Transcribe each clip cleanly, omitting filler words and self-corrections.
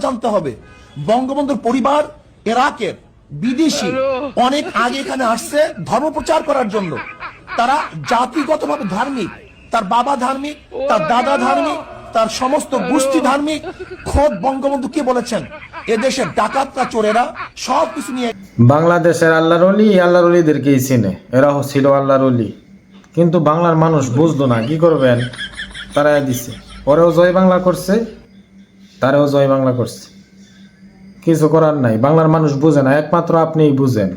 জানতে হবে বঙ্গবন্ধুর পরিবার ইরাকের বিদেশি অনেক আগে এখানে আসছে ধর্ম প্রচার করার জন্য। তারা জাতিগতভাবে ধার্মিক, তার বাবা ধার্মিক, তার দাদা ধার্মিক, তার সমস্ত গোষ্ঠী ধার্মিক। খোদ বঙ্গবন্ধু কি বলেছেন, এদেশের ডাকাতরা চোরেরা সবকিছু নিয়ে। বাংলাদেশের আল্লাহর ওলিদেরকেই চিনে, এরাও ছিল আল্লাহর ওলি, কিন্তু বাংলার মানুষ বুঝলো না, কি করবেন, তারাই দিছে। ওরেও জয় বাংলা করছে, তারাও জয় বাংলা করছে, কিছু করার নাই। বাংলার মানুষ বুঝে না, একমাত্র আপনিই বুঝেন।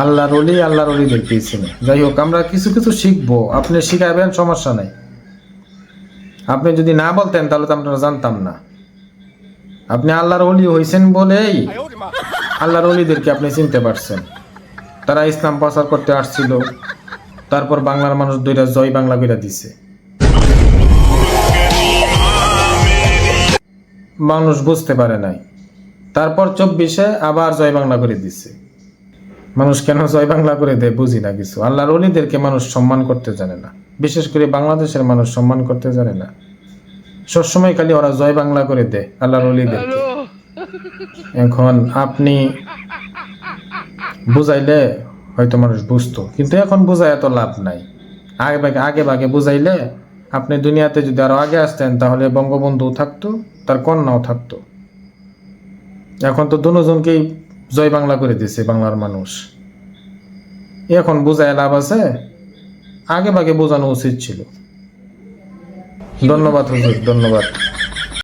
আল্লাহর ওলিদেরকেই চিনে। যাই হোক, আমরা কিছু কিছু শিখবো, আপনি শিখাবেন, সমস্যা নাই। আপনি যদি না বলতেন তাহলে তো আমরা জানতাম না। আপনি আল্লাহর ওলি হয়েছেন বলেই আল্লাহর ওলিদেরকে আপনি চিনতে পারছেন। তারা ইসলাম প্রচার করতে আসছিল, তারপর বাংলার মানুষ দুইটা জয় বাংলা করে দিছে। মানুষ বুঝতে পারে নাই, তারপর 24-এ আবার জয় বাংলা করে দিছে। মানুষ কেন জয় বাংলা করে দেয় বুঝি না কিছু। আল্লাহর ওলিদেরকে মানুষ সম্মান করতে জানে না, বিশেষ করে বাংলাদেশের মানুষ সম্মান করতে জানে না। সবসময় খালি ওরা জয় বাংলা করে দেয় আল্লাহর ওলিদেরকে। এখন আপনি বুঝাইলে হয়তো মানুষ বুঝতো, কিন্তু এখন বুঝাই এত লাভ নাই। আগে ভাগে বুঝাইলে, আপনি দুনিয়াতে যদি আরো আগে আসতেন তাহলে বঙ্গবন্ধু থাকতো, তার কন্যাও থাকতো। এখন তো দুজনকেই জয় বাংলা করে দিছে বাংলার মানুষ। এখন বুঝাই লাভ আছে? আগে ভাগে বোঝানো উচিত ছিল। ধন্যবাদ হুজুর, ধন্যবাদ।